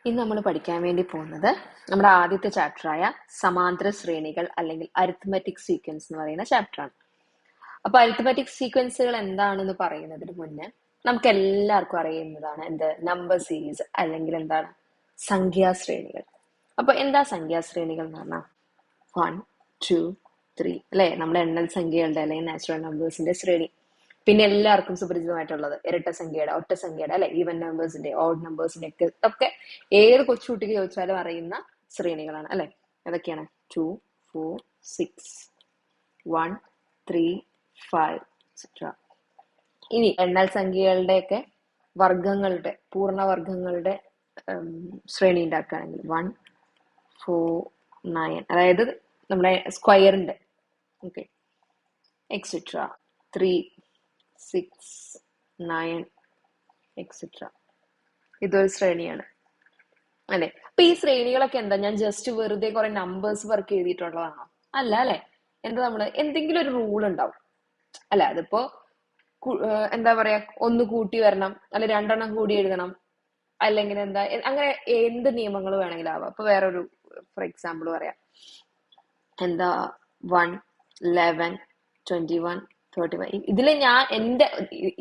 ഇന്ന് നമ്മൾ പഠിക്കാൻ വേണ്ടി പോകുന്നത് നമ്മുടെ ആദ്യത്തെ ചാപ്റ്ററായ സമാന്തര ശ്രേണികൾ അല്ലെങ്കിൽ അരിത്മെറ്റിക് സീക്വൻസ് എന്ന് പറയുന്ന ചാപ്റ്ററാണ്. അപ്പൊ അരിത്മെറ്റിക് സീക്വൻസുകൾ എന്താണെന്ന് പറയുന്നതിന് മുന്നേ നമുക്ക് എല്ലാവർക്കും അറിയുന്നതാണ് എന്ത് നമ്പർ സീരീസ് അല്ലെങ്കിൽ എന്താണ് സംഖ്യാശ്രേണികൾ. അപ്പൊ എന്താ സംഖ്യാശ്രേണികൾ എന്ന് പറഞ്ഞാൽ 1, 2, 3 അല്ലെ, നമ്മുടെ എണ്ണൽ സംഖ്യകളുടെ അല്ലെങ്കിൽ നാച്ചുറൽ നമ്പേഴ്സിന്റെ ശ്രേണി. പിന്നെ എല്ലാവർക്കും സുപരിചിതമായിട്ടുള്ളത് ഇരട്ട സംഖ്യയുടെ, ഒറ്റ സംഖ്യയുടെ അല്ലെ, ഈവൻ നമ്പേഴ്സിന്റെ, ഓഡ് നമ്പേഴ്സിന്റെ ഒക്കെ ഏത് കൊച്ചുകുട്ടിക്ക് ചോദിച്ചാലും അറിയുന്ന ശ്രേണികളാണ് അല്ലെ. അതൊക്കെയാണ് 2, 4, 6, 1, 3, 5 എക്സെട്ര. ഇനി എണ്ണൽ സംഖ്യകളുടെയൊക്കെ വർഗങ്ങളുടെ, പൂർണ്ണവർഗങ്ങളുടെ ശ്രേണി ഉണ്ടാക്കുകയാണെങ്കിൽ 1, 4, 9 അതായത് നമ്മുടെ സ്ക്വയറിന്റെ ഓക്കെ എക്സെട്ര 3, 6, 9 എക്സെട്ര. ഇതൊരു ശ്രേണിയാണ് അല്ലെ. അപ്പൊ ഈ ശ്രേണികളൊക്കെ എന്താ, ഞാൻ ജസ്റ്റ് വെറുതെ കുറെ നമ്പേഴ്സ് വർക്ക് എഴുതിയിട്ടുള്ളതാണോ? അല്ല അല്ലെ. എന്താ നമ്മള് എന്തെങ്കിലും ഒരു റൂൾ ഉണ്ടാവും അല്ല. അതിപ്പോ എന്താ പറയാ, ഒന്ന് കൂട്ടി വരണം, അല്ലെ രണ്ടെണ്ണം കൂടി എഴുതണം, അല്ലെങ്കിൽ എന്താ അങ്ങനെ എന്ത് നിയമങ്ങൾ വേണമെങ്കിലും ആവാം. അപ്പൊ വേറൊരു ഫോർ എക്സാമ്പിൾ പറയാം. എന്താ 1, 11, 21, 31. ഇതില് ഞാൻ എന്റെ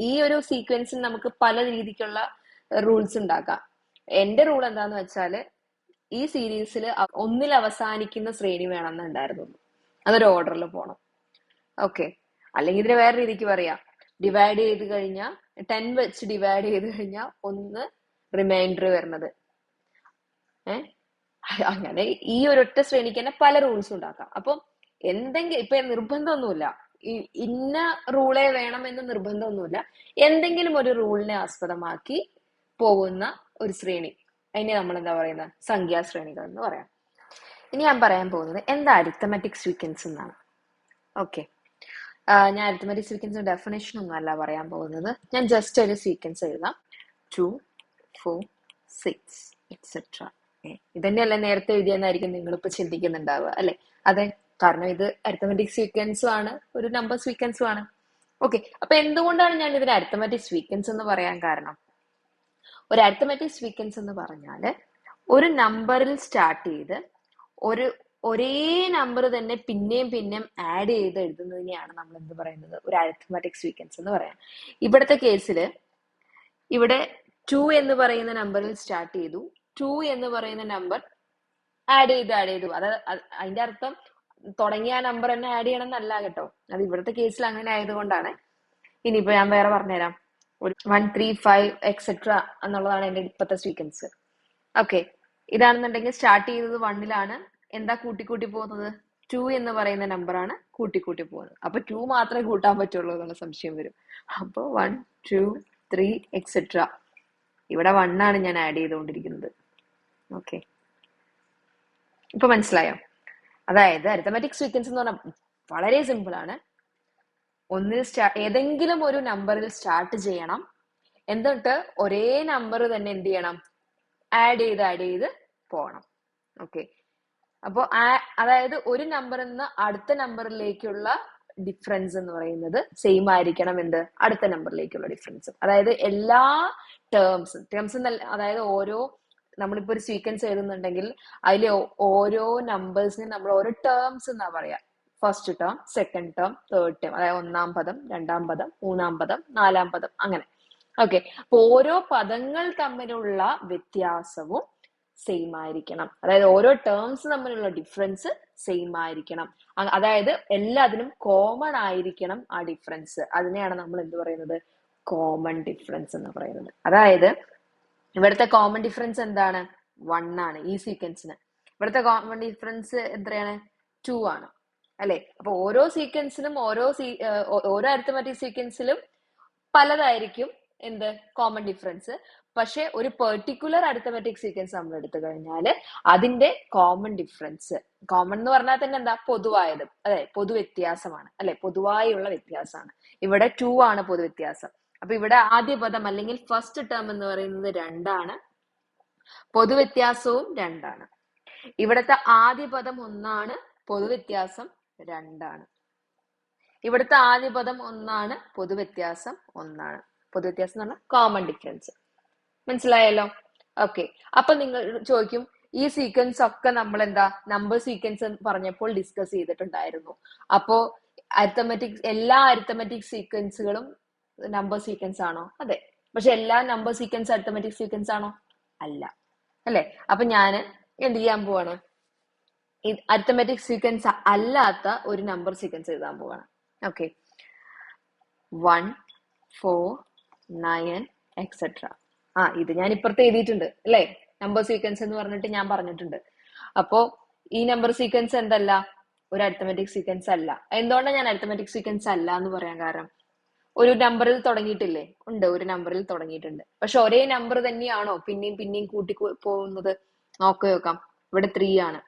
ഈ ഒരു സീക്വൻസിൽ നമുക്ക് പല രീതിക്കുള്ള റൂൾസ് ഉണ്ടാക്കാം. എന്റെ റൂൾ എന്താന്ന് വെച്ചാല് ഈ സീരീസിൽ ഒന്നിൽ അവസാനിക്കുന്ന ശ്രേണി വേണമെന്നുണ്ടായിരുന്നു. അതൊരു ഓർഡറിൽ പോണം. ഓക്കെ. അല്ലെങ്കിൽ ഇതിന് വേറെ രീതിക്ക് പറയാം. ഡിവൈഡ് ചെയ്ത് കഴിഞ്ഞാൽ 10 വെച്ച് ഡിവൈഡ് ചെയ്ത് കഴിഞ്ഞാൽ ഒന്ന് റിമൈൻഡർ വരുന്നത്. അങ്ങനെ ഈ ഒരൊറ്റ ശ്രേണിക്ക് തന്നെ പല റൂൾസ് ഉണ്ടാക്കാം. അപ്പം എന്തെങ്കിലും ഇപ്പൊ നിർബന്ധമൊന്നുമില്ല, ഇന്ന റൂളെ വേണമെന്ന് നിർബന്ധമൊന്നുമില്ല. എന്തെങ്കിലും ഒരു റൂളിനെ ആസ്പദമാക്കി പോകുന്ന ഒരു ശ്രേണി, അതിനെ നമ്മൾ എന്താ പറയുന്നത്, സംഖ്യാശ്രേണികൾ എന്ന് പറയാം. ഇനി ഞാൻ പറയാൻ പോകുന്നത് എന്താ അരിത്തമെറ്റിക് സീക്വൻസ് എന്നാണ്. ഓക്കെ. ഞാൻ അരിത്തമെറ്റിക് സീക്വൻസ് ഡെഫിനേഷൻ ഒന്നും അല്ല പറയാൻ പോകുന്നത്. ഞാൻ ജസ്റ്റ് ഒരു സീക്വൻസ് എഴുതാം. 2, 4, 6 എക്സെട്ര. ഇതന്നെയല്ലേ നേരത്തെ എഴുതിയെന്നായിരിക്കും നിങ്ങളിപ്പോ ചിന്തിക്കുന്നുണ്ടാവുക അല്ലെ. അതെ, കാരണം ഇത് അരിത്തമെറ്റിക് സീക്വൻസും ആണ്, ഒരു നമ്പർ സീക്വൻസും ആണ്. ഓക്കെ. അപ്പൊ എന്തുകൊണ്ടാണ് ഞാൻ ഇതിന് അരിത്തമെറ്റിക് സീക്വൻസ് എന്ന് പറയാൻ കാരണം, ഒരു അരിത്തമെറ്റിക് സീക്വൻസ് എന്ന് പറഞ്ഞാല് ഒരു നമ്പറിൽ സ്റ്റാർട്ട് ചെയ്ത് ഒരേ നമ്പർ തന്നെ പിന്നെയും ആഡ് ചെയ്ത് എഴുതുന്നതിനെയാണ് നമ്മൾ എന്ത് പറയുന്നത്, ഒരു അരിത്തമെറ്റിക് സീക്വൻസ് എന്ന് പറയാം. ഇവിടുത്തെ കേസില് ഇവിടെ 2 എന്ന് പറയുന്ന നമ്പറിൽ സ്റ്റാർട്ട് ചെയ്തു, 2 എന്ന് പറയുന്ന നമ്പർ ആഡ് ചെയ്തു. അത് അതിന്റെ അർത്ഥം തുടങ്ങിയ നമ്പർ തന്നെ ആഡ് ചെയ്യണം എന്നല്ല കേട്ടോ. അത് ഇവിടുത്തെ കേസിൽ അങ്ങനെ ആയതുകൊണ്ടാണ്. ഇനിയിപ്പോ ഞാൻ വേറെ പറഞ്ഞുതരാം. ഒരു 1, 3, 5 എക്സെട്ര എന്നുള്ളതാണ് എന്റെ ഇപ്പോഴത്തെ സീക്വൻസ്. ഓക്കെ. ഇതാണെന്നുണ്ടെങ്കിൽ സ്റ്റാർട്ട് ചെയ്തത് 1-ലാണ്. എന്താ കൂട്ടിക്കൂട്ടി പോകുന്നത്, 2 എന്ന് പറയുന്ന നമ്പറാണ് കൂട്ടിക്കൂട്ടി പോകുന്നത്. അപ്പൊ 2 മാത്രമേ കൂട്ടാൻ പറ്റുള്ളൂ എന്നുള്ള സംശയം വരും. അപ്പൊ 1, 2, 3 എക്സെട്ര. ഇവിടെ 1 ആണ് ഞാൻ ആഡ് ചെയ്തുകൊണ്ടിരിക്കുന്നത്. ഓക്കെ. ഇപ്പൊ മനസ്സിലായോ? അതായത് അരിത്തമെറ്റിക് സീക്വൻസ് എന്ന് പറഞ്ഞാൽ വളരെ സിമ്പിൾ ആണ്. ഏതെങ്കിലും ഒരു നമ്പറിൽ സ്റ്റാർട്ട് ചെയ്യണം, എന്നിട്ട് ഒരേ നമ്പർ തന്നെ എന്ത് ചെയ്യണം, ആഡ് ചെയ്ത് പോകണം. ഓക്കെ. അപ്പൊ അതായത് ഒരു നമ്പറിൽ നിന്ന് അടുത്ത നമ്പറിലേക്കുള്ള ഡിഫറൻസ് എന്ന് പറയുന്നത് സെയിം ആയിരിക്കണം. അടുത്ത നമ്പറിലേക്കുള്ള ഡിഫറൻസ്. അതായത് എല്ലാ ടേംസ് അതായത് ഓരോ, നമ്മളിപ്പോ ഒരു സീക്വൻസ് എഴുതുന്നുണ്ടെങ്കിൽ അതിൽ ഓരോ നമ്പേഴ്സിനെ നമ്മൾ ഓരോ ടേംസ് എന്നാ പറയാ. First term, second term, third term, അതായത് 1-ാം പദം, 2-ാം പദം, 3-ാം പദം, 4-ാം പദം, അങ്ങനെ. ഓക്കെ. അപ്പൊ ഓരോ പദങ്ങൾ തമ്മിലുള്ള വ്യത്യാസവും സെയിം ആയിരിക്കണം. അതായത് ഓരോ ടേംസ് തമ്മിലുള്ള ഡിഫറൻസ് സെയിം ആയിരിക്കണം. അതായത് എല്ലാത്തിനും കോമൺ ആയിരിക്കണം ആ ഡിഫറൻസ്. അതിനെയാണ് നമ്മൾ എന്ത് പറയുന്നത്, കോമൺ ഡിഫറൻസ് എന്ന് പറയുന്നത്. അതായത് ഇവിടുത്തെ കോമൺ ഡിഫറൻസ് എന്താണ്, 1 ആണ് ഈ സീക്വൻസിന്. ഇവിടുത്തെ കോമൺ ഡിഫറൻസ് എത്രയാണ്, 2 ആണ് അല്ലെ. അപ്പൊ ഓരോ സീക്വൻസിലും ഓരോ അരിത്തമെറ്റിക് സീക്വൻസിലും പലതായിരിക്കും എന്ത്, കോമൺ ഡിഫറൻസ്. പക്ഷെ ഒരു പെർട്ടിക്കുലർ അരിത്തമെറ്റിക് സീക്വൻസ് നമ്മൾ എടുത്തു കഴിഞ്ഞാൽ അതിന്റെ കോമൺ ഡിഫറൻസ്, കോമൺ എന്ന് പറഞ്ഞാൽ തന്നെ എന്താ, പൊതുവായത് അല്ലെ, പൊതു വ്യത്യാസമാണ് അല്ലെ, പൊതുവായുള്ള വ്യത്യാസമാണ്. ഇവിടെ 2 ആണ് പൊതു വ്യത്യാസം. അപ്പൊ ഇവിടെ ആദ്യ പദം അല്ലെങ്കിൽ ഫസ്റ്റ് ടേം എന്ന് പറയുന്നത് 2 ആണ്, പൊതുവ്യത്യാസവും 2 ആണ്. ഇവിടുത്തെ ആദ്യ പദം 1 ആണ്, പൊതുവ്യത്യാസം 2 ആണ്. ഇവിടുത്തെ ആദ്യ പദം 1 ആണ്, പൊതുവ്യത്യാസം 1 ആണ്. പൊതുവ്യത്യാസം എന്ന് പറഞ്ഞാൽ കോമൺ ഡിഫറൻസ്. മനസ്സിലായല്ലോ? ഓക്കെ. അപ്പൊ നിങ്ങൾ ചോദിക്കും, ഈ സീക്വൻസ് ഒക്കെ നമ്മൾ എന്താ നമ്പർ സീക്വൻസ് പറഞ്ഞപ്പോൾ ഡിസ്കസ് ചെയ്തിട്ടുണ്ടായിരുന്നു. അപ്പോ എല്ലാ അരിത്തമെറ്റിക് സീക്വൻസുകളും നമ്പർ സീക്വൻസ് ആണോ? അതെ. പക്ഷെ എല്ലാ നമ്പർ സീക്വൻസ് അരിത്തമെറ്റിക് സീക്വൻസ് ആണോ? അല്ല. അല്ലെ? അപ്പൊ ഞാൻ എന്ത് ചെയ്യാൻ പോവാണ്? അരിത്തമെറ്റിക് സീക്വൻസ് അല്ലാത്ത ഒരു നമ്പർ സീക്വൻസ് എഴുതാൻ പോവാണ്. ഓക്കെ. 1, 4, 9 എക്സെട്ര. ഇത് ഞാൻ ഇപ്പുറത്ത് എഴുതിയിട്ടുണ്ട് അല്ലെ? നമ്പർ സീക്വൻസ് എന്ന് പറഞ്ഞിട്ട് ഞാൻ പറഞ്ഞിട്ടുണ്ട്. അപ്പോ ഈ നമ്പർ സീക്വൻസ് എന്തല്ല? ഒരു അരിത്തമെറ്റിക് സീക്വൻസ് അല്ല. എന്തുകൊണ്ടാണ് ഞാൻ അരിത്തമെറ്റിക് സീക്വൻസ് അല്ല എന്ന് പറയാൻ കാരണം, ഒരു നമ്പറിൽ തുടങ്ങിയിട്ടില്ലേ? ഉണ്ട്, ഒരു നമ്പറിൽ തുടങ്ങിയിട്ടുണ്ട്. പക്ഷെ ഒരേ നമ്പർ തന്നെയാണോ പിന്നെയും പിന്നെയും കൂട്ടി പോകുന്നത്? നോക്കാം. ഇവിടെ 3 ആണ്,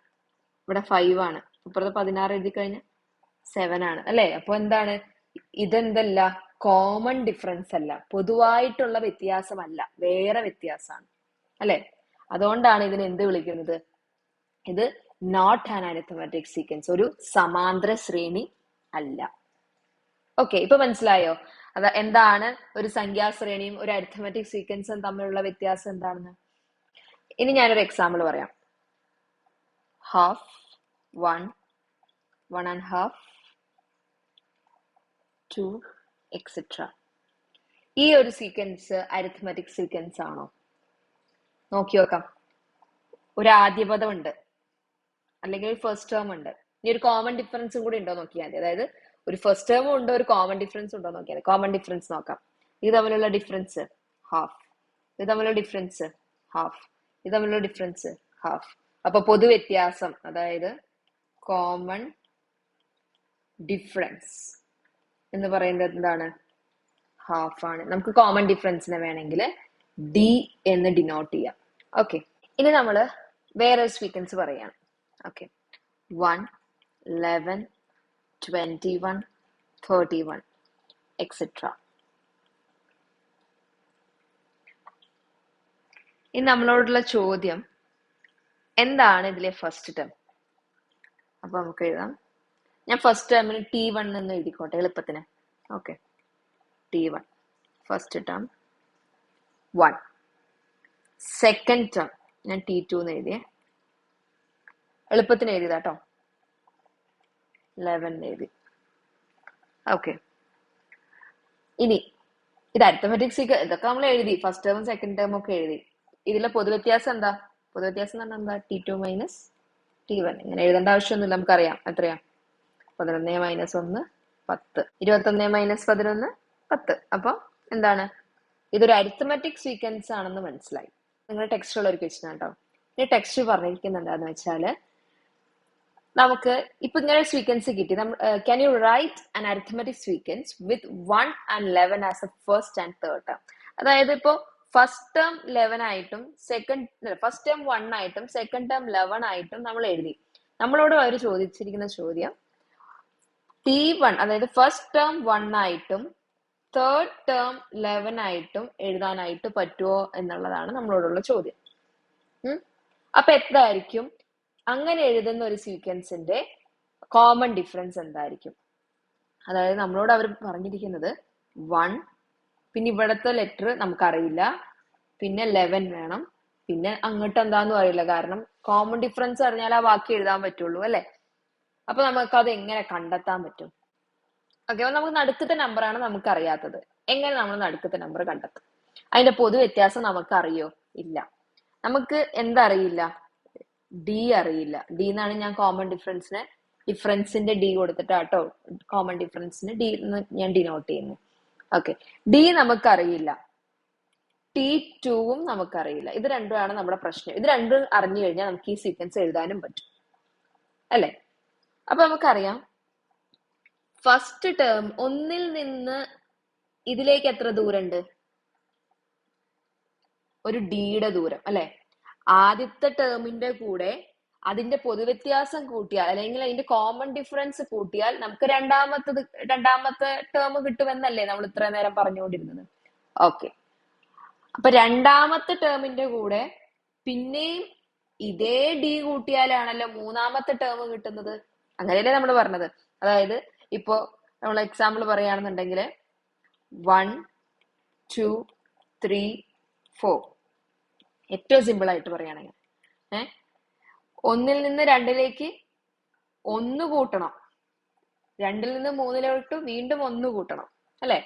ഇവിടെ 5 ആണ്, ഇപ്പുറത്ത് 16 എഴുതി കഴിഞ്ഞാൽ 7 ആണ് അല്ലെ? അപ്പൊ എന്താണ്? ഇതെന്തല്ല? കോമൺ ഡിഫറൻസ് അല്ല, പൊതുവായിട്ടുള്ള വ്യത്യാസമല്ല, വേറെ വ്യത്യാസമാണ് അല്ലെ? അതുകൊണ്ടാണ് ഇതിനെ എന്ത് വിളിക്കുന്നത്? ഇത് നോട്ട് ആൻ അരിത്തമെറ്റിക് സീക്വൻസ്, ഒരു സമാന്തര ശ്രേണി അല്ല. ഓക്കെ, ഇപ്പൊ മനസ്സിലായോ എന്താണ് ഒരു സംഖ്യാശ്രേണിയും ഒരു അരിത്തമെറ്റിക് സീക്വൻസും തമ്മിലുള്ള വ്യത്യാസം എന്താണെന്ന്? ഇനി ഞാനൊരു എക്സാമ്പിൾ പറയാം. 1/2, 1, 1.5, 2 എക്സെട്ര. ഈ ഒരു സീക്വൻസ് അരിത്തമെറ്റിക് സീക്വൻസ് ആണോ? നോക്കി നോക്കാം. ഒരു ആദ്യപദം ഉണ്ട്, അല്ലെങ്കിൽ ഒരു ഫസ്റ്റ് ടേം ഉണ്ട്. ഇനി ഒരു കോമൺ ഡിഫറൻസും കൂടി ഉണ്ടോ നോക്കിയാൽ മതി. അതായത് ഒരു ഫസ്റ്റ് ടേമും ഉണ്ട്, ഒരു കോമൺ ഡിഫറൻസ് ഉണ്ടോ നോക്കിയാൽ മതി. കോമൺ ഡിഫറൻസ് നോക്കാം. ഇത് തമ്മിലുള്ള ഡിഫറൻസ് ഹാഫ്, ഇത് തമ്മിലുള്ള ഡിഫറൻസ് ഹാഫ്, ഇത് തമ്മിലുള്ള ഡിഫറൻസ് ഹാഫ്. അപ്പൊ പൊതു വ്യത്യാസം, അതായത് കോമൺ ഡിഫറൻസ് എന്ന് പറയുന്നത് എന്താണ്? ഹാഫ് ആണ്. നമുക്ക് കോമൺ ഡിഫറൻസിനെ വേണമെങ്കിൽ ഡി എന്ന് ഡിനോട്ട് ചെയ്യാം. ഓക്കെ, ഇനി നമ്മൾ വേറെ സീക്വൻസ് പറയാണ്. Okay, 1, 11, 21, 31 etcetera. ഇനി നമ്മളോടുള്ള ചോദ്യം എന്താണ് ഇതിലെ ഫസ്റ്റ് ടേം? അപ്പൊ നമുക്ക് എഴുതാം. ഞാൻ ഫസ്റ്റ് ടേമിന് T1 എന്ന് എഴുതിക്കോട്ടെ എളുപ്പത്തിന്. Okay, T1 first term 1. Second term ഞാൻ T2 എന്ന് എഴുതിയേ, എളുപ്പത്തിന് എഴുതിയതാട്ടോ. 11 എഴുതി. ഓക്കെ, ഇനി ഇത് അരിത്തമെറ്റിക് സീക്വൻസ്, ഇതൊക്കെ നമ്മൾ എഴുതി, ഫസ്റ്റ് ടേമും സെക്കൻഡ് ടേമും ഒക്കെ എഴുതി. ഇതിലെ പൊതുവ്യത്യാസം എന്താ? പൊതുവ്യത്യാസം എന്ന് പറഞ്ഞാൽ എന്താ? T2 minus T1. ഇങ്ങനെ എഴുതേണ്ട ആവശ്യമൊന്നുമില്ല, നമുക്കറിയാം. എത്രയാ? 11 മൈനസ് 1 10, 21 മൈനസ് 11 10. അപ്പൊ എന്താണ്? ഇതൊരു അരിത്തമെറ്റിക് സീക്വൻസ് ആണെന്ന് മനസ്സിലായി. നിങ്ങളുടെ ടെക്സ്റ്റുള്ള ഒരു ക്വസ്റ്റ്യൻ കേട്ടോ. ഈ ടെക്സ്റ്റ് പറഞ്ഞിരിക്കുന്നത് എന്താന്ന് വെച്ചാല്, നമുക്ക് ഇപ്പൊ ഇങ്ങനെ സീക്വൻസ് കിട്ടി. Can you write an arithmetic sequence with 1 and 11 as a first and third term? അതായത് ഇപ്പോ ഫസ്റ്റ് ടേം 11 ആയിട്ടും ഫസ്റ്റ് ടേം 1 ആയിട്ടും സെക്കൻഡ് ടേം 11 ആയിട്ടും നമ്മൾ എഴുതി. നമ്മളോട് അവർ ചോദിച്ചിരിക്കുന്ന ചോദ്യം T1, അതായത് ഫസ്റ്റ് ടേം 1 ആയിട്ടും തേർഡ് ടേം 11 ആയിട്ടും എഴുതാനായിട്ട് പറ്റുമോ എന്നുള്ളതാണ് നമ്മളോടുള്ള ചോദ്യം. അപ്പൊ എന്തായിരിക്കും അങ്ങനെ എഴുതുന്ന ഒരു സീക്വൻസിന്റെ കോമൺ ഡിഫറൻസ് എന്തായിരിക്കും? അതായത് നമ്മളോട് അവർ പറഞ്ഞിരിക്കുന്നത് 1, പിന്നെ ഇവിടത്തെ ലെറ്റർ നമുക്കറിയില്ല, പിന്നെ 11 വേണം, പിന്നെ അങ്ങോട്ട് എന്താന്ന് അറിയില്ല. കാരണം കോമൺ ഡിഫറൻസ് അറിഞ്ഞാൽ ആ വാക്ക് എഴുതാൻ പറ്റുള്ളൂ അല്ലെ? അപ്പൊ നമുക്ക് അത് എങ്ങനെ കണ്ടെത്താൻ പറ്റും? ഓക്കെ, അപ്പൊ നമുക്ക് നടുക്കത്തെ നമ്പറാണ് നമുക്ക് അറിയാത്തത്. എങ്ങനെ നമ്മൾ നടുക്കത്തെ നമ്പർ കണ്ടെത്തും? അതിന്റെ പൊതു വ്യത്യാസം നമുക്ക് അറിയോ? ഇല്ല. നമുക്ക് എന്തറിയില്ല? ഡി അറിയില്ല. ഡി എന്നാണ് ഞാൻ കോമൺ ഡിഫറൻസിന്റെ ഡി കൊടുത്തിട്ടാട്ടോ കോമൺ ഡിഫറൻസിന് ഡി എന്ന് ഞാൻ ഡിനോട്ട് ചെയ്യുന്നു. ഓക്കെ, ഡി നമുക്കറിയില്ല, T2 നമുക്കറിയില്ല. ഇത് രണ്ടുമാണ് നമ്മുടെ പ്രശ്നം. ഇത് രണ്ടും അറിഞ്ഞു കഴിഞ്ഞാൽ നമുക്ക് ഈ സീക്വൻസ് എഴുതാനും പറ്റും അല്ലെ? അപ്പൊ നമുക്കറിയാം ഫസ്റ്റ് ടേം ഒന്നിൽ നിന്ന് ഇതിലേക്ക് എത്ര ദൂരമുണ്ട്? ഒരു ഡിയുടെ ദൂരം അല്ലെ? ആദ്യത്തെ ടേമിന്റെ കൂടെ അതിന്റെ പൊതുവ്യത്യാസം കൂട്ടിയാൽ, അല്ലെങ്കിൽ അതിന്റെ കോമൺ ഡിഫറൻസ് കൂട്ടിയാൽ നമുക്ക് രണ്ടാമത്തെ ടേം കിട്ടുമെന്നല്ലേ നമ്മൾ ഇത്ര നേരം പറഞ്ഞുകൊണ്ടിരുന്നത്? ഓക്കെ, അപ്പൊ രണ്ടാമത്തെ ടേമിന്റെ കൂടെ പിന്നെയും ഇതേ ഡി കൂട്ടിയാലാണല്ലോ മൂന്നാമത്തെ ടേം കിട്ടുന്നത്. അങ്ങനെയല്ലേ നമ്മൾ പറഞ്ഞത്? അതായത് ഇപ്പോ നമ്മൾ എക്സാമ്പിൾ പറയുകയാണെന്നുണ്ടെങ്കിൽ 1, 2, 3, 4 ഏറ്റവും സിമ്പിൾ ആയിട്ട് പറയുകയാണെങ്കിൽ ഒന്നിൽ നിന്ന് രണ്ടിലേക്ക് ഒന്ന് കൂട്ടണം, രണ്ടിൽ നിന്ന് മൂന്നിലോട്ട് വീണ്ടും ഒന്ന് കൂട്ടണം അല്ലെ?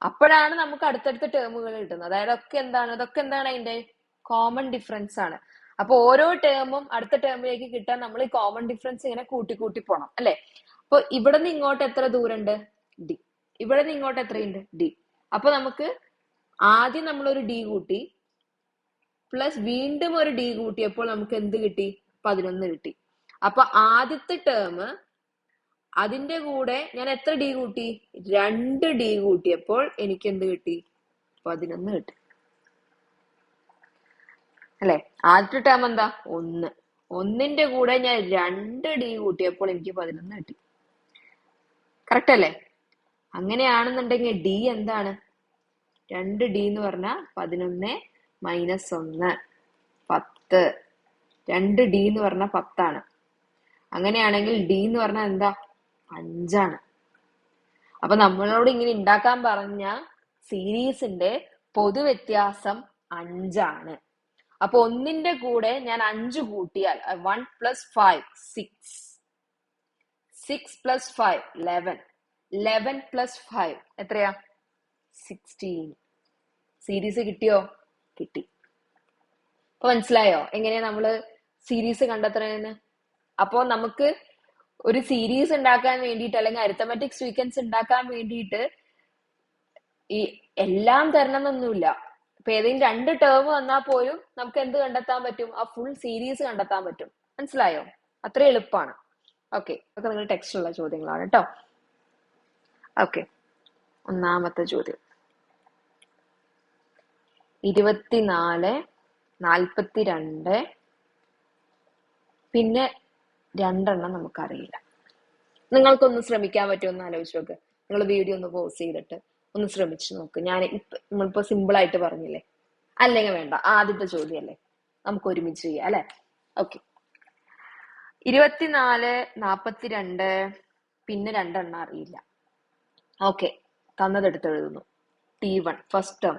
അപ്പോഴാണ് നമുക്ക് അടുത്തടുത്ത ടേമുകൾ കിട്ടുന്നത്. അതായത് അതൊക്കെ എന്താണ് അതിന്റെ കോമൺ ഡിഫറൻസ് ആണ്. അപ്പൊ ഓരോ ടേമും അടുത്ത ടേമിലേക്ക് കിട്ടാൻ നമ്മൾ ഈ കോമൺ ഡിഫറൻസ് ഇങ്ങനെ കൂട്ടി കൂട്ടി പോണം അല്ലെ? അപ്പൊ ഇവിടെ നിന്ന് ഇങ്ങോട്ട് എത്ര ദൂരമുണ്ട്? ഡി. ഇവിടെ നിന്ന് ഇങ്ങോട്ട് എത്രയുണ്ട്? ഡി. അപ്പൊ നമുക്ക് ആദ്യം നമ്മളൊരു ഡി കൂട്ടി പ്ലസ് വീണ്ടും ഒരു ഡി കൂട്ടിയപ്പോൾ നമുക്ക് എന്ത് കിട്ടി? 11 കിട്ടി. അപ്പൊ ആദ്യത്തെ ടേം അതിന്റെ കൂടെ ഞാൻ എത്ര ഡി കൂട്ടി? 2 ഡി കൂട്ടിയപ്പോൾ എനിക്ക് എന്ത് കിട്ടി? 11 കിട്ടി അല്ലെ? ആദ്യത്തെ ടേം എന്താ? 1. ഒന്നിന്റെ കൂടെ ഞാൻ 2 ഡി കൂട്ടിയപ്പോൾ എനിക്ക് 11 കിട്ടി. കറക്റ്റ് അല്ലേ? അങ്ങനെയാണെന്നുണ്ടെങ്കിൽ ഡി എന്താണ്? 2 ഡി എന്ന് പറഞ്ഞാൽ 11 മൈനസ് 1 10. 2 ഡി എന്ന് പറഞ്ഞാൽ 10 ആണ്. അങ്ങനെയാണെങ്കിൽ ഡി എന്ന് പറഞ്ഞാൽ എന്താ? 5 ആണ്. അപ്പൊ നമ്മളോട് ഇങ്ങനെ ഉണ്ടാക്കാൻ പറഞ്ഞ സീരീസിന്റെ പൊതുവ്യത്യാസം 5 ആണ്. അപ്പൊ ഒന്നിന്റെ കൂടെ ഞാൻ 5 കൂട്ടിയാൽ 1 പ്ലസ് 5 6, 6 പ്ലസ് 5 11, 11 പ്ലസ് 5 എത്രയാ? 16. സീരീസ് കിട്ടിയോ? കിട്ടി. അപ്പൊ മനസ്സിലായോ എങ്ങനെയാ നമ്മള് സീരീസ് കണ്ടെത്തണമെന്ന്? അപ്പോ നമുക്ക് ഒരു സീരീസ് ഉണ്ടാക്കാൻ വേണ്ടിയിട്ട് അല്ലെങ്കിൽ അരിത്തമെറ്റിക് സീക്വൻസ് ഉണ്ടാക്കാൻ വേണ്ടിയിട്ട് ഈ എല്ലാം തരണമെന്നൊന്നുമില്ല. ഇപ്പൊ ഏതെങ്കിലും 2 ടേം വന്നാൽ പോലും നമുക്ക് എന്ത് കണ്ടെത്താൻ പറ്റും? ആ ഫുൾ സീരീസ് കണ്ടെത്താൻ പറ്റും. മനസ്സിലായോ? അത്ര എളുപ്പമാണ്. ഓക്കെ, അതൊക്കെ നിങ്ങൾ ടെക്സ്റ്റിലുള്ള ചോദ്യങ്ങളാണ് കേട്ടോ. ഓക്കെ, ഒന്നാമത്തെ ചോദ്യം 24, 42, പിന്നെ 2 നമുക്കറിയില്ല. നിങ്ങൾക്കൊന്ന് ശ്രമിക്കാൻ പറ്റുമെന്ന് ആലോചിച്ച് നോക്ക്. നിങ്ങൾ വീഡിയോ ഒന്ന് പോസ് ചെയ്തിട്ട് ഒന്ന് ശ്രമിച്ചു നോക്ക്. നമ്മളിപ്പോ സിമ്പിൾ ആയിട്ട് പറഞ്ഞില്ലേ? അല്ലെങ്കിൽ വേണ്ട, ആദ്യത്തെ ചോദ്യമല്ലേ, നമുക്ക് ഒരുമിച്ച് ചെയ്യാം അല്ലെ? ഓക്കെ, 24, 42, പിന്നെ 2 അറിയില്ല. ഓക്കെ, തന്നതെടുത്ത് എഴുതുന്നു. T1 first term.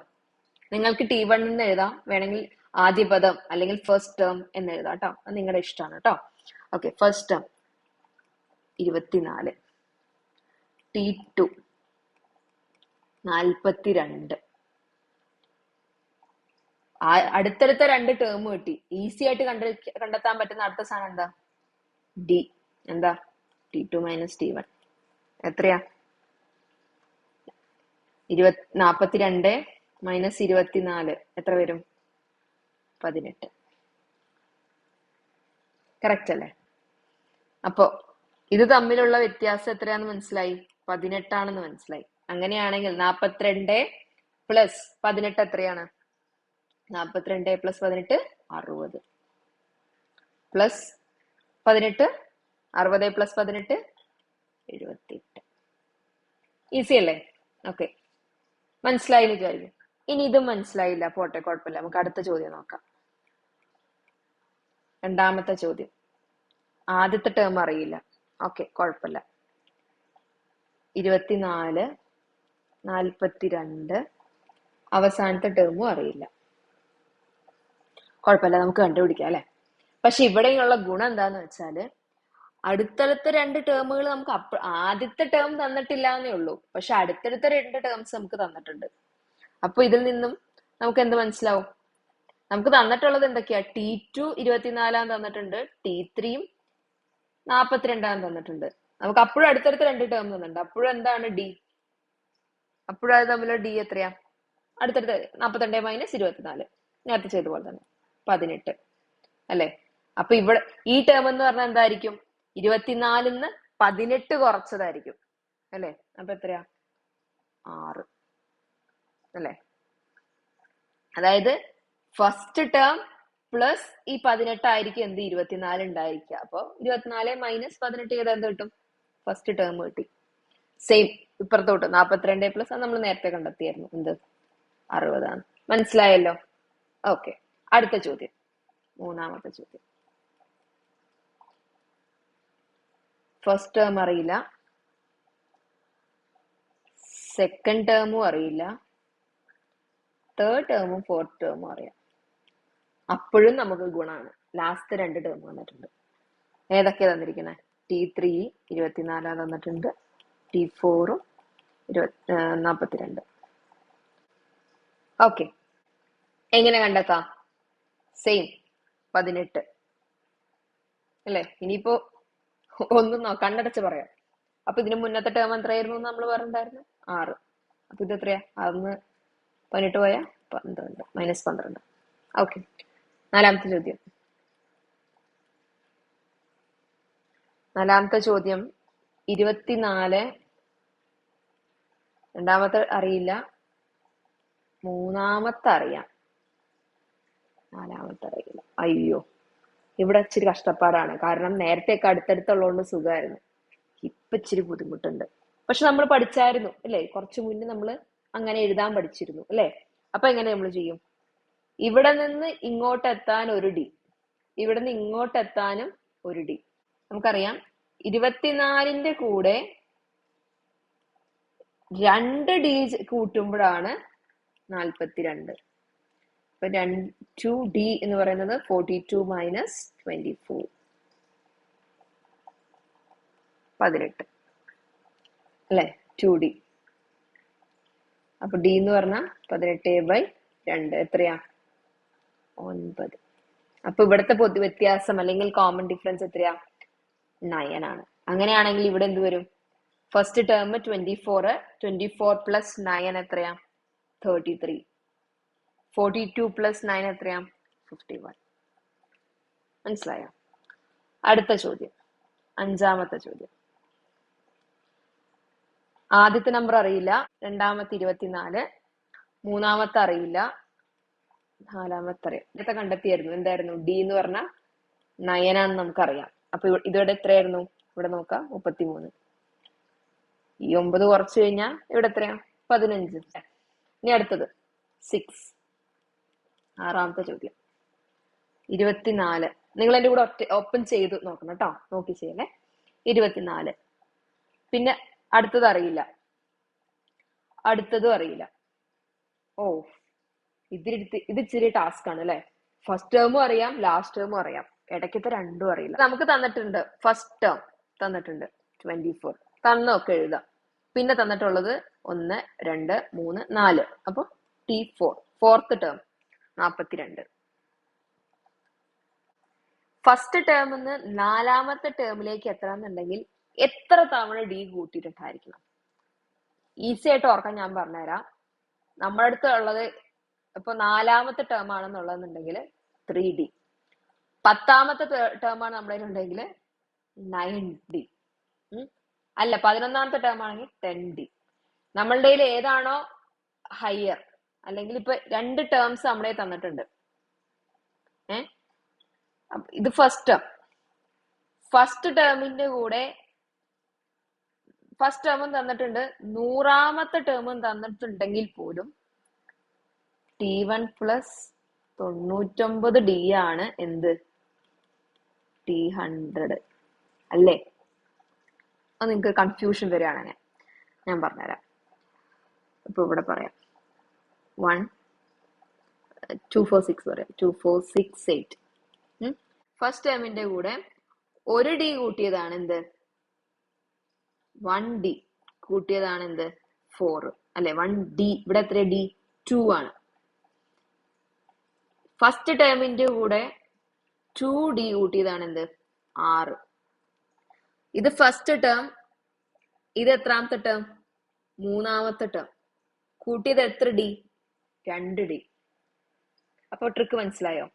നിങ്ങൾക്ക് T1 എന്ന് എഴുതാം, വേണമെങ്കിൽ ആദ്യ പദം അല്ലെങ്കിൽ ഫസ്റ്റ് ടേം എന്ന് എഴുതാം കേട്ടോ. അത് നിങ്ങളുടെ ഇഷ്ടമാണ് കേട്ടോ. Okay, first term 24. T2 42. അടുത്തടുത്ത 2 ടേം കിട്ടി. ഈസി ആയിട്ട് കണ്ടെത്താൻ പറ്റുന്ന അടുത്ത സാധനം എന്താ? ഡി. എന്താ? T2 മൈനസ് T1 എത്രയാ? 42 മൈനസ് 24 എത്ര വരും? 18. കറക്റ്റ് അല്ലേ? അപ്പോ ഇത് തമ്മിലുള്ള വ്യത്യാസം എത്രയാന്ന് മനസ്സിലായി? 18 ആണെന്ന് മനസ്സിലായി. അങ്ങനെയാണെങ്കിൽ 42 പ്ലസ് 18 എത്രയാണ്? 42 പ്ലസ് 18 60. Plus 18 60 plus 18 78. ഈസി അല്ലേ? ഓക്കെ, മനസ്സിലായി വിചാരിക്കും. ഇനി ഇതും മനസ്സിലായില്ല, പോട്ടെ, കുഴപ്പമില്ല. നമുക്ക് അടുത്ത ചോദ്യം നോക്കാം. രണ്ടാമത്തെ ചോദ്യം. ആദ്യത്തെ ടേം അറിയില്ല. ഓക്കെ, കുഴപ്പമില്ല. 24, 42, അവസാനത്തെ ടേമും അറിയില്ല. കുഴപ്പമില്ല, നമുക്ക് കണ്ടുപിടിക്കാം അല്ലെ? പക്ഷെ ഇവിടെയുള്ള ഗുണം എന്താന്ന് വെച്ചാല് അടുത്തടുത്ത 2 ടേമുകൾ നമുക്ക് ആദ്യത്തെ ടേം തന്നിട്ടില്ല എന്നേ ഉള്ളൂ. പക്ഷെ അടുത്തടുത്ത 2 ടേംസ് നമുക്ക് തന്നിട്ടുണ്ട്. അപ്പൊ ഇതിൽ നിന്നും നമുക്ക് എന്ത് മനസ്സിലാവും? നമുക്ക് തന്നിട്ടുള്ളത് എന്തൊക്കെയാ? T2 24 തന്നിട്ടുണ്ട്, T3 42 തന്നിട്ടുണ്ട്. നമുക്ക് അപ്പോഴും അടുത്തടുത്ത 2 ടേം തന്നിട്ടുണ്ട്. അപ്പോഴും എന്താണ്? ഡി. അപ്പോഴും അത് തമ്മിലുള്ള ഡി എത്രയാ? അടുത്തടുത്ത് 42 മൈനസ് 24, നേരത്തെ ചെയ്ത പോലെ തന്നെ 18 അല്ലെ? അപ്പൊ ഇവിടെ ഈ ടേം എന്ന് പറഞ്ഞാൽ എന്തായിരിക്കും? 24 18 കുറച്ചതായിരിക്കും അല്ലെ? അപ്പൊ എത്രയാ? 6 അല്ലെ? അതായത് ഫസ്റ്റ് ടേം പ്ലസ് ഈ 18 ആയിരിക്കും എന്ത്? 24 ഉണ്ടായിരിക്കുക. അപ്പൊ 24 മൈനസ് 18 ചെയ്താൽ എന്ത് കിട്ടും? ഫസ്റ്റ് ടേം കിട്ടി. സെയിം ഇപ്പുറത്തോട്ട് 42 പ്ലസ് നമ്മൾ നേരത്തെ കണ്ടെത്തിയായിരുന്നു, എന്ത്? 60. മനസ്സിലായല്ലോ? ഓക്കെ, അടുത്ത ചോദ്യം, മൂന്നാമത്തെ ചോദ്യം. ഫസ്റ്റ് ടേം അറിയില്ല, സെക്കൻഡ് ടേമും അറിയില്ല, തേർഡ് ടേമും ഫോർത്ത് ടേമും അറിയാം. അപ്പോഴും നമുക്ക് ഗുണമാണ്. ലാസ്റ്റ് 2 ടേം വന്നിട്ടുണ്ട്. ഏതൊക്കെയാ തന്നിരിക്കുന്നത്? T3 24 തന്നിട്ടുണ്ട്, T4 42. ഓക്കെ, എങ്ങനെ കണ്ടെത്താം? സെയിം 18 അല്ലേ? ഇനിയിപ്പോ ഒന്നും കണ്ണടച്ച് പറയാം. അപ്പൊ ഇതിന് മുന്നത്തെ ടേം എത്രയായിരുന്നു നമ്മൾ പറഞ്ഞിട്ടുണ്ടായിരുന്നു? 6. അപ്പൊ ഇത് എത്രയാ? 6 18 പോയാ 12 -12. ഓക്കെ, 4ാമത്തെ ചോദ്യം. 4ാമത്തെ ചോദ്യം 24. രണ്ടാമത്തെ അറിയില്ല, 3ാമത്തെ അറിയാം, 4ാമത്തെ അറിയില്ല. അയ്യോ, ഇവിടെ ഇച്ചിരി കഷ്ടപ്പാടാണ്. കാരണം നേരത്തെയൊക്കെ അടുത്തടുത്തുള്ളതുകൊണ്ട് സുഖമായിരുന്നു. ഇപ്പൊ ഇച്ചിരി ബുദ്ധിമുട്ടുണ്ട്. പക്ഷെ നമ്മൾ പഠിച്ചായിരുന്നു അല്ലേ? കുറച്ചു മുന്നേ നമ്മൾ അങ്ങനെ എഴുതാൻ പഠിച്ചിരുന്നു അല്ലേ? അപ്പൊ എങ്ങനെ നമ്മൾ ചെയ്യും? ഇവിടെ നിന്ന് ഇങ്ങോട്ട് എത്താൻ ഒരു ഡി, ഇവിടെ നിന്ന് ഇങ്ങോട്ട് എത്താനും ഒരു ഡി. നമുക്കറിയാം 24ന്റെ കൂടെ 2 ഡി കൂട്ടുമ്പോഴാണ് 42. അപ്പൊ 2D എന്ന് പറയുന്നത് 42 - 24 18 അല്ലെ? 2D. അപ്പൊ ഡി എന്ന് പറഞ്ഞാൽ 18/2 എത്രയാ? 9. അപ്പൊ ഇവിടുത്തെ വ്യത്യാസം അല്ലെങ്കിൽ കോമൺ ഡിഫറൻസ് എത്രയാ? 9 ആണ്. അങ്ങനെയാണെങ്കിൽ ഇവിടെ എന്ത് വരും? ഫസ്റ്റ് ടേം 24, 24 + 9 എത്രയാ? 33. 42 + 9 എത്രയാ? 51. മനസ്സിലായോ? അടുത്ത ചോദ്യം, 5ാമത്തെ ചോദ്യം. ആദ്യത്തെ നമ്പർ അറിയില്ല, 2ാമത്തെ 24, 3ാമത്തെ അറിയില്ല, 4ാമത്തെ അറിയാം. ഇതൊക്കെ കണ്ടെത്തിയായിരുന്നു. എന്തായിരുന്നു? ഡി എന്ന് പറഞ്ഞാൽ 9 ആണെന്ന് നമുക്കറിയാം. അപ്പൊ ഇതിവിടെ എത്രയായിരുന്നു? ഇവിടെ നോക്കാം, 33. ഈ 9 കുറച്ച് കഴിഞ്ഞാൽ ഇവിടെ എത്രയാ? 15. ഇനി അടുത്തത് 6. 6ാമത്തെ ചോദ്യം 24. നിങ്ങൾ എന്റെ കൂടെ ഒപ്പം ചെയ്ത് നോക്കണം കേട്ടോ, നോക്കി ചെയ്യണേ. 24. പിന്നെ അടുത്തത് അറിയില്ല, അടുത്തതും അറിയില്ല. ഓ, ഇത് ഇച്ചിരി ടാസ്ക് ആണ് അല്ലെ? ഫസ്റ്റ് ടേമും അറിയാം, ലാസ്റ്റ് ടേമും അറിയാം, ഇടയ്ക്കത്തെ രണ്ടും അറിയില്ല. നമുക്ക് തന്നിട്ടുണ്ട് ഫസ്റ്റ് ടേം തന്നിട്ടുണ്ട് 24, തന്നൊക്കെ എഴുതാം. പിന്നെ തന്നിട്ടുള്ളത് 1, 2, 3, 4. അപ്പൊ T4 ഫോർത്ത് ടേം 42. ഫസ്റ്റ് ടേമിന്ന് 4ാമത്തെ ടേമിലേക്ക് എത്തണമെന്നുണ്ടെങ്കിൽ എത്ര തവണ ഡി കൂട്ടിയിട്ടുണ്ടായിരിക്കണം? ഈസി ആയിട്ട് ഓർക്കാൻ ഞാൻ പറഞ്ഞുതരാം. നമ്മുടെ അടുത്ത് ഉള്ളത് ഇപ്പൊ 4ാമത്തെ ടേം ആണെന്നുള്ളതെന്നുണ്ടെങ്കിൽ 3D, 10ാമത്തെ ടേം ആണ് നമ്മുടെ ഉണ്ടെങ്കിൽ 9D, അല്ല 11ാമത്തെ ടേം ആണെങ്കിൽ 10D. നമ്മളുടെ ഏതാണോ ഹയർ, അല്ലെങ്കിൽ ഇപ്പൊ 2 ടേംസ് നമ്മുടെ തന്നിട്ടുണ്ട്. ഇത് ഫസ്റ്റ് ടേം. ഫസ്റ്റ് ടേമിന്റെ കൂടെ ഫസ്റ്റ് ടേമും തന്നിട്ടുണ്ട്, 100ാമത്തെ ടേമും തന്നിട്ടുണ്ടെങ്കിൽ പോലും T1 + 99D ആണ് എന്ത്? T100 അല്ലേ? അത് നിങ്ങൾക്ക് കൺഫ്യൂഷൻ വരികയാണെങ്കിൽ ഞാൻ പറഞ്ഞുതരാം. ഇപ്പൊ ഇവിടെ പറയാം 1 2 4 6 പറയാം, 2 4 6 8. ഫസ്റ്റ് ടേമിന്റെ കൂടെ ഒരു ഡി കൂട്ടിയതാണ് എന്ത്? 1D കൂട്ടിയതാണ് എന്ത്? 4 അല്ലെ? 1D. ഇവിടെ എത്ര ഡി? 2 ആണ്. ഫസ്റ്റ് ടേമിന്റെ കൂടെ 2D കൂട്ടിയതാണ് എന്ത്? 6. ഇത് ഫസ്റ്റ് ടേം, ഇത് എത്രാമത്തെ ടേം? 3ാമത്തെ ടേം. കൂട്ടിയത് എത്ര ഡി? 2D. അപ്പൊ ട്രിക്ക് മനസ്സിലായോ?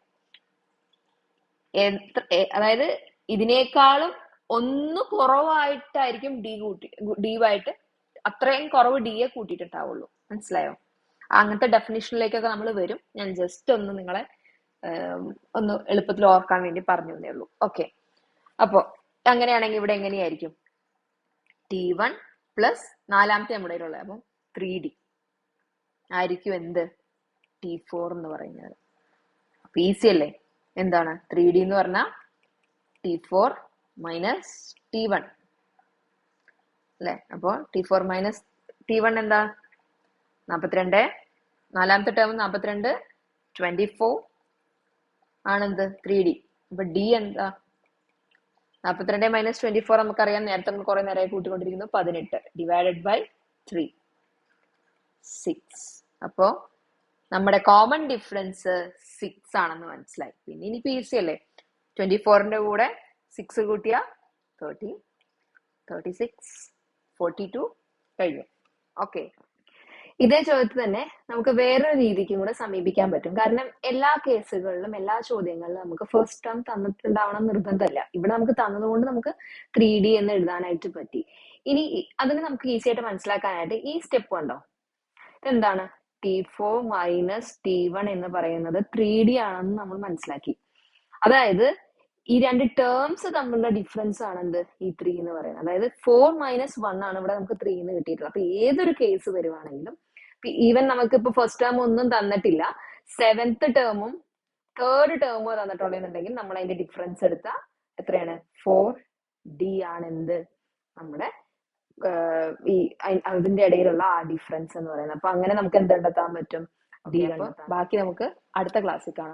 അതായത് ഇതിനേക്കാളും ഒന്ന് കുറവായിട്ടായിരിക്കും ഡി ആയിട്ട്, അത്രയും കുറവ് ഡിയെ കൂട്ടിയിട്ടുണ്ടാവുള്ളൂ. മനസ്സിലായോ? അങ്ങനത്തെ ഡെഫിനിഷനിലേക്കൊക്കെ നമ്മൾ വരും. ഞാൻ ജസ്റ്റ് ഒന്ന് നിങ്ങളെ ഒന്ന് എളുപ്പത്തിൽ ഓർക്കാൻ വേണ്ടി പറഞ്ഞു തന്നേ ഉള്ളൂ. ഓക്കെ, അപ്പൊ അങ്ങനെയാണെങ്കിൽ ഇവിടെ എങ്ങനെയായിരിക്കും? T1 + 4ാമത്തെ നമ്മുടെ ഉള്ളത്, അപ്പം 3D ആയിരിക്കും എന്ത്? T4 എന്ന് പറയുന്നത്. അപ്പൊ ഈസി അല്ലേ? എന്താണ് 3D എന്ന് പറഞ്ഞാൽ? T4 - T1 അല്ലെ? അപ്പൊ T4 - T1 എന്താ? 42. 4ാമത്തെ ടേം 42, 24, ആണെന്ത് 3D. അപ്പൊ ഡി എന്താ? 42 മൈനസ് 24 നമുക്കറിയാം, നേരത്തെ നമ്മൾ കുറെ നേരമായി കൂട്ടിക്കൊണ്ടിരിക്കുന്നു. 18 ഡിവൈഡഡ് ബൈ 3 6. അപ്പോ നമ്മുടെ കോമൺ ഡിഫറൻസ് 6 ആണെന്ന് മനസ്സിലായി. പിന്നെ ഇനിയിപ്പോ ഈസി അല്ലേ, 24ന്റെ കൂടെ 6 കൂട്ടിയ 30, 36, 42 കഴിഞ്ഞു. ഓക്കെ, ഇതേ ചോദ്യത്തിൽ തന്നെ നമുക്ക് വേറൊരു രീതിക്കും കൂടെ സമീപിക്കാൻ പറ്റും. കാരണം എല്ലാ കേസുകളിലും എല്ലാ ചോദ്യങ്ങളിലും നമുക്ക് ഫസ്റ്റ് ടേം തന്നിട്ടുണ്ടാവണം നിർബന്ധമല്ല. ഇവിടെ നമുക്ക് തന്നതുകൊണ്ട് നമുക്ക് 3D എന്ന് എഴുതാനായിട്ട് പറ്റി. ഇനി അതിന് നമുക്ക് ഈസി ആയിട്ട് മനസ്സിലാക്കാനായിട്ട് ഈ സ്റ്റെപ്പ് ഉണ്ടോ, ഇതെന്താണ്, T4 മൈനസ് T1 എന്ന് പറയുന്നത് 3D ആണെന്ന് നമ്മൾ മനസ്സിലാക്കി. അതായത് ഈ രണ്ട് ടേംസ് തമ്മിലുള്ള ഡിഫറൻസ് ആണ് എന്ത്, ഈ 3 എന്ന് പറയുന്നത്. അതായത് 4 മൈനസ് 1 ആണ് ഇവിടെ നമുക്ക് 3 എന്ന് കിട്ടിയിട്ടുള്ളത്. അപ്പൊ ഏതൊരു കേസ് വരുവാണെങ്കിലും, ഈവൻ നമുക്ക് ഇപ്പൊ ഫസ്റ്റ് ടേം ഒന്നും തന്നിട്ടില്ല, 7th ടേമും 3rd ടേമോ തന്നിട്ടുണ്ടെന്നുണ്ടെങ്കിൽ നമ്മൾ അതിന്റെ ഡിഫറൻസ് എടുത്താൽ എത്രയാണ്, 4D ആണ് എന്ത്, നമ്മുടെ ഈ അതിന്റെ ഇടയിലുള്ള ആ ഡിഫറൻസ് എന്ന് പറയുന്നത്. അപ്പൊ അങ്ങനെ നമുക്ക് എന്ത് കണ്ടെത്താൻ പറ്റും, ഡി കണ്ടെത്താം. ബാക്കി നമുക്ക് അടുത്ത ക്ലാസ്സിൽ കാണാം.